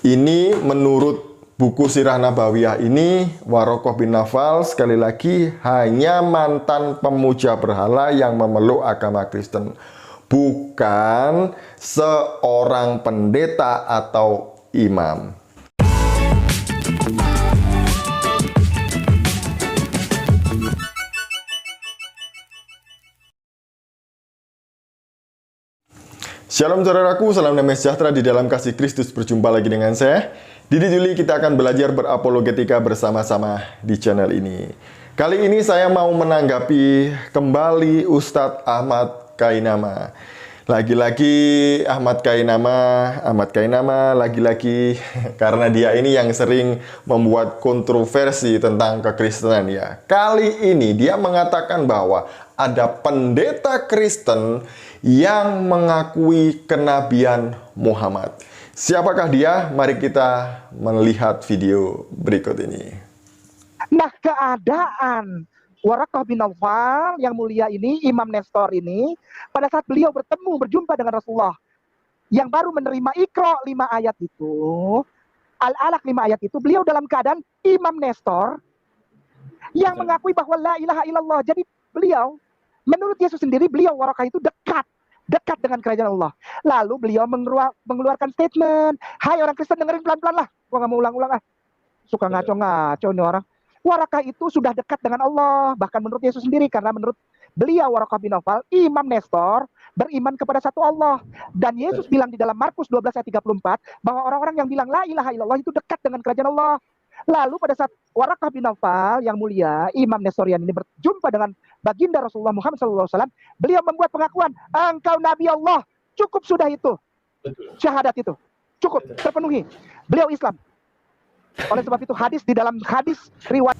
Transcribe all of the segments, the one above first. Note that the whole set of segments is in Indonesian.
Ini menurut buku Sirah Nabawiyah ini, Warokoh bin Nawfal sekali lagi hanya mantan pemuja berhala yang memeluk agama Kristen, bukan seorang pendeta atau imam. Shalom saudaraku, salam damai sejahtera di dalam kasih Kristus. Berjumpa lagi dengan saya, Didi Juli. Kita akan belajar berapologetika bersama-sama di channel ini. Kali ini saya mau menanggapi kembali Ustadz Ahmad Kainama. Lagi-lagi Ahmad Kainama lagi-lagi karena dia ini yang sering membuat kontroversi tentang kekristenan ya. Kali ini dia mengatakan bahwa ada pendeta Kristen yang mengakui kenabian Muhammad. Siapakah dia? Mari kita melihat video berikut ini. Nah, keadaan Warokoh bin Nawfal yang mulia ini, Imam Nestor ini, pada saat beliau berjumpa dengan Rasulullah yang baru menerima Iqra 5 ayat itu, Al-Alaq 5 ayat itu, beliau dalam keadaan Imam Nestor yang mengakui bahwa la ilaha illallah. Jadi beliau, menurut Yesus sendiri, beliau Warokoh itu dekat dengan kerajaan Allah. Lalu beliau mengeluarkan statement, hai orang Kristen, dengerin pelan-pelan lah, gua nggak mau ulang-ulang ah, suka ngaco-ngaco nih orang. Warokoh itu sudah dekat dengan Allah, bahkan menurut Yesus sendiri, karena menurut beliau Warokoh bin Nawfal, Imam Nestor beriman kepada satu Allah. Dan Yesus bilang di dalam Markus 12 ayat 34 bahwa orang-orang yang bilang la ilaha illallah itu dekat dengan kerajaan Allah. Lalu pada saat Warokoh bin Nawfal yang mulia, Imam Nestorian ini berjumpa dengan baginda Rasulullah Muhammad SAW, beliau membuat pengakuan, engkau Nabi Allah, cukup sudah itu, syahadat itu, cukup, terpenuhi. Beliau Islam. Oleh sebab itu hadis di dalam hadis riwayat.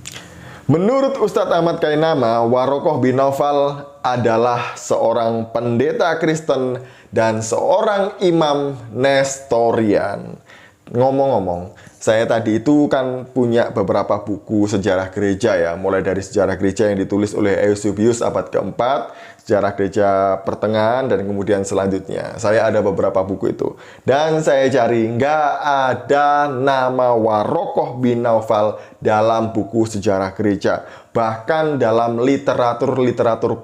Menurut Ustadz Ahmad Kainama, Warokoh bin Nawfal adalah seorang pendeta Kristen dan seorang imam Nestorian. Ngomong-ngomong, saya tadi itu kan punya beberapa buku sejarah gereja ya, mulai dari sejarah gereja yang ditulis oleh Eusebius abad keempat, sejarah gereja pertengahan, dan kemudian selanjutnya. Saya ada beberapa buku itu. Dan saya cari, nggak ada nama Warokoh bin Nawfal dalam buku sejarah gereja. Bahkan dalam literatur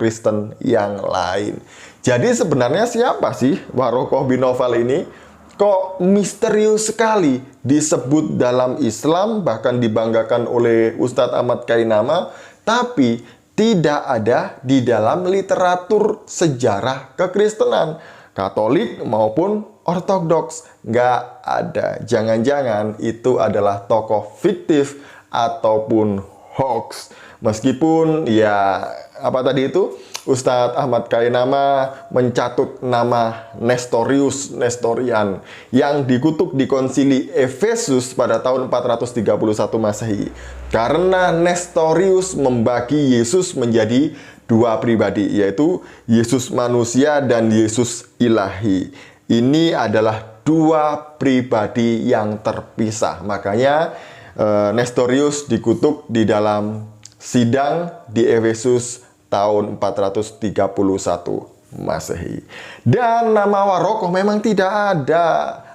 Kristen yang lain. Jadi sebenarnya siapa sih Warokoh bin Nawfal ini? Kok misterius sekali disebut dalam Islam, bahkan dibanggakan oleh Ustadz Ahmad Kainama, tapi tidak ada di dalam literatur sejarah kekristenan, Katolik maupun Ortodoks. Nggak ada. Jangan-jangan itu adalah tokoh fiktif ataupun hoax. Meskipun ya apa tadi itu, Ustadz Ahmad Kainama mencatut nama Nestorian yang dikutuk di konsili Efesus pada tahun 431 Masehi. Karena Nestorius membagi Yesus menjadi dua pribadi, yaitu Yesus manusia dan Yesus ilahi. Ini adalah dua pribadi yang terpisah. Makanya Nestorius dikutuk di dalam sidang di Efesus tahun 431 Masehi. Dan nama Warokoh memang tidak ada.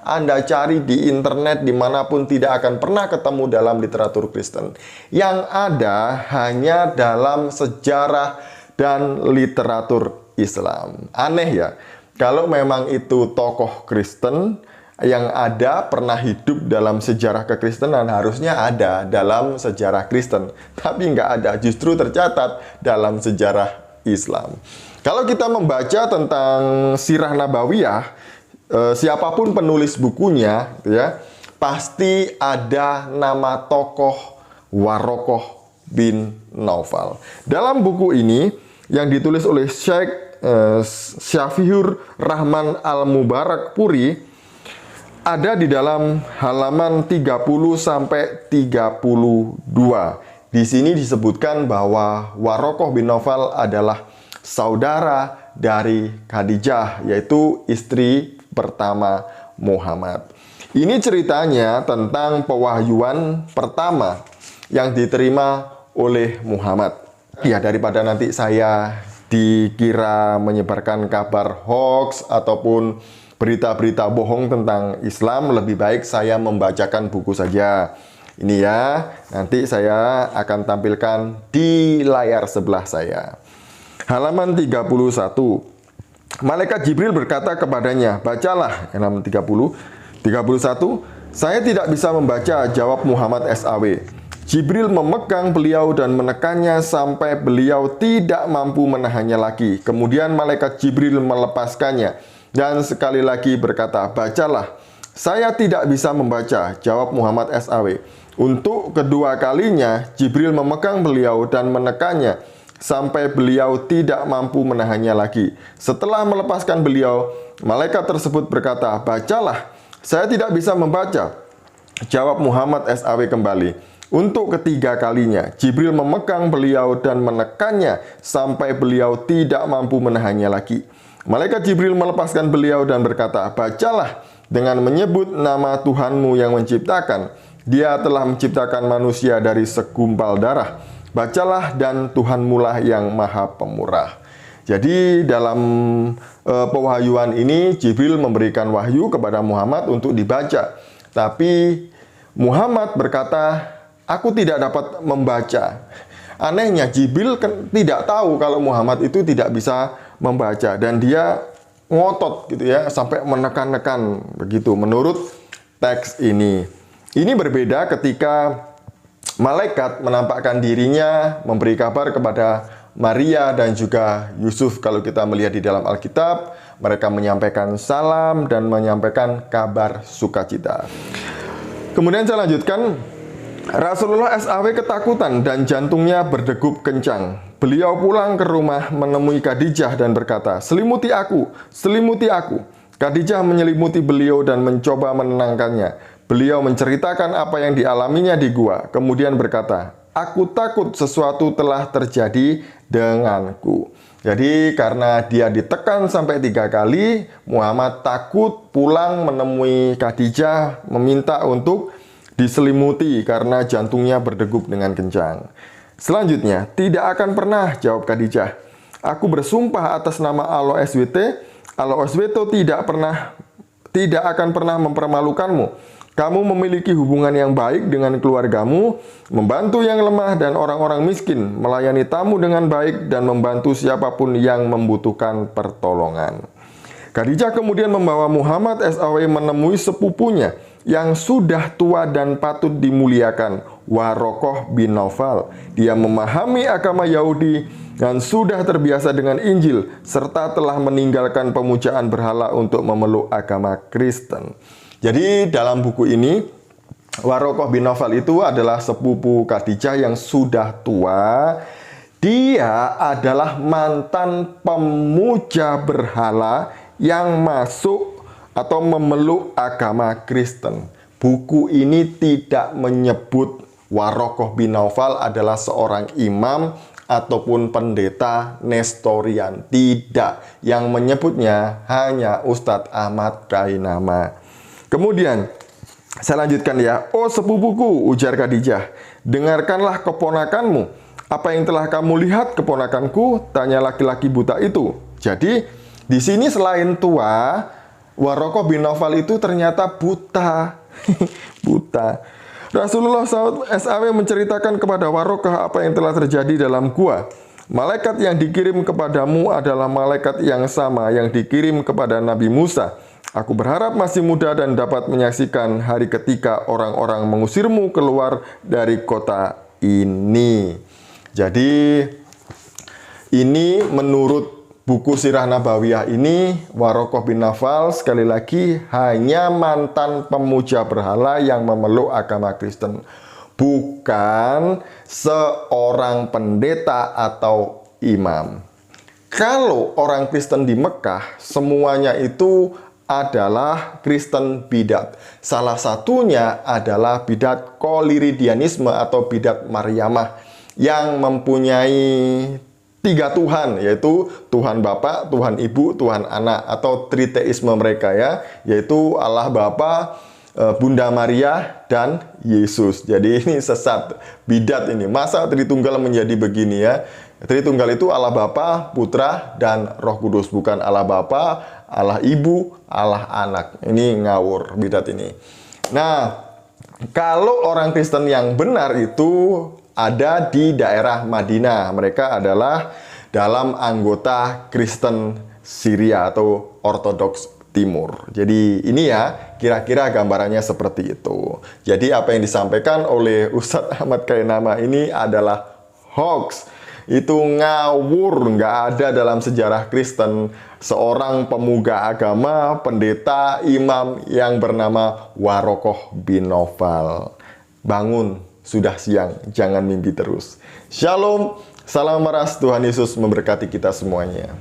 Anda cari di internet dimanapun tidak akan pernah ketemu dalam literatur Kristen. Yang ada hanya dalam sejarah dan literatur Islam. Aneh ya, kalau memang itu tokoh Kristen yang ada pernah hidup dalam sejarah kekristenan, harusnya ada dalam sejarah Kristen, tapi nggak ada, justru tercatat dalam sejarah Islam. Kalau kita membaca tentang Sirah Nabawiyah, siapapun penulis bukunya ya, pasti ada nama tokoh Warokoh bin Nawfal. Dalam buku ini yang ditulis oleh Syekh Syafihur Rahman Al-Mubarak Puri, ada di dalam halaman 30 sampai 32. Di sini disebutkan bahwa Warokoh bin Nawfal adalah saudara dari Khadijah, yaitu istri pertama Muhammad. Ini ceritanya tentang pewahyuan pertama yang diterima oleh Muhammad. Ya, daripada nanti saya dikira menyebarkan kabar hoax ataupun berita-berita bohong tentang Islam, lebih baik saya membacakan buku saja. Ini ya, nanti saya akan tampilkan di layar sebelah saya. Halaman 31. Malaikat Jibril berkata kepadanya, bacalah. Halaman 31. Saya tidak bisa membaca, jawab Muhammad SAW. Jibril memegang beliau dan menekannya sampai beliau tidak mampu menahannya lagi. Kemudian malaikat Jibril melepaskannya dan sekali lagi berkata, bacalah. Saya tidak bisa membaca, jawab Muhammad SAW. Untuk kedua kalinya, Jibril memegang beliau dan menekannya sampai beliau tidak mampu menahannya lagi. Setelah melepaskan beliau, malaikat tersebut berkata, bacalah. Saya tidak bisa membaca, jawab Muhammad SAW kembali. Untuk ketiga kalinya, Jibril memegang beliau dan menekannya sampai beliau tidak mampu menahannya lagi. Malaikat Jibril melepaskan beliau dan berkata, bacalah dengan menyebut nama Tuhanmu yang menciptakan. Dia telah menciptakan manusia dari segumpal darah. Bacalah dan Tuhanmu lah yang maha pemurah. Jadi dalam pewahyuan ini Jibril memberikan wahyu kepada Muhammad untuk dibaca. Tapi Muhammad berkata, aku tidak dapat membaca. Anehnya Jibril tidak tahu kalau Muhammad itu tidak bisa membaca. Dan dia ngotot gitu ya, sampai menekan-nekan begitu menurut teks ini. Ini berbeda ketika malaikat menampakkan dirinya, memberi kabar kepada Maria dan juga Yusuf. Kalau kita melihat di dalam Alkitab, mereka menyampaikan salam dan menyampaikan kabar sukacita. Kemudian saya lanjutkan, Rasulullah SAW ketakutan dan jantungnya berdegup kencang. Beliau pulang ke rumah menemui Khadijah dan berkata, selimuti aku, selimuti aku. Khadijah menyelimuti beliau dan mencoba menenangkannya. Beliau menceritakan apa yang dialaminya di gua, kemudian berkata, aku takut sesuatu telah terjadi denganku. Jadi karena dia ditekan sampai 3 kali, Muhammad takut pulang menemui Khadijah, meminta untuk diselimuti karena jantungnya berdegup dengan kencang. Selanjutnya, tidak akan pernah, jawab Khadijah. Aku bersumpah atas nama Allah SWT, Allah SWT tidak akan pernah mempermalukanmu. Kamu memiliki hubungan yang baik dengan keluargamu, membantu yang lemah dan orang-orang miskin, melayani tamu dengan baik, dan membantu siapapun yang membutuhkan pertolongan. Khadijah kemudian membawa Muhammad SAW menemui sepupunya yang sudah tua dan patut dimuliakan, Warokoh bin Naufal. Dia memahami agama Yahudi dan sudah terbiasa dengan Injil, serta telah meninggalkan pemujaan berhala untuk memeluk agama Kristen. Jadi dalam buku ini, Warokoh bin Naufal itu adalah sepupu Khadijah yang sudah tua. Dia adalah mantan pemuja berhala yang masuk atau memeluk agama Kristen. Buku ini tidak menyebut Warokoh bin Naufal adalah seorang imam ataupun pendeta Nestorian. Tidak. Yang menyebutnya hanya Ustadz Ahmad Kainama. Kemudian saya lanjutkan ya. Oh sepupuku, ujar Khadijah, dengarkanlah keponakanmu. Apa yang telah kamu lihat keponakanku? Tanya laki-laki buta itu. Jadi di sini selain tua, Warokoh bin Naufal itu ternyata buta. Buta. Rasulullah SAW menceritakan kepada Warokoh apa yang telah terjadi dalam gua. Malaikat yang dikirim kepadamu adalah malaikat yang sama yang dikirim kepada Nabi Musa. Aku berharap masih muda dan dapat menyaksikan hari ketika orang-orang mengusirmu keluar dari kota ini. Jadi ini menurut buku Sirah Nabawiyah ini, Warokoh bin Naufal sekali lagi hanya mantan pemuja berhala yang memeluk agama Kristen. Bukan seorang pendeta atau imam. Kalau orang Kristen di Mekah, semuanya itu adalah Kristen bidat. Salah satunya adalah bidat Koliridianisme atau bidat Maryamah yang mempunyai 3 Tuhan, yaitu Tuhan Bapa, Tuhan Ibu, Tuhan Anak, atau triteisme mereka ya, yaitu Allah Bapa, Bunda Maria, dan Yesus. Jadi ini sesat, bidat ini. Masa Tritunggal menjadi begini ya? Tritunggal itu Allah Bapa, Putra, dan Roh Kudus. Bukan Allah Bapa, Allah Ibu, Allah Anak. Ini ngawur bidat ini. Nah, kalau orang Kristen yang benar itu ada di daerah Madinah. Mereka adalah dalam anggota Kristen Syria atau Ortodoks Timur. Jadi ini ya, kira-kira gambarannya seperti itu. Jadi apa yang disampaikan oleh Ustadz Ahmad Kainama ini adalah hoax. Itu ngawur, nggak ada dalam sejarah Kristen seorang pemuka agama, pendeta, imam yang bernama Warokoh bin Naufal. Bangun, sudah siang, jangan mimpi terus. Shalom, salam meras, Tuhan Yesus memberkati kita semuanya.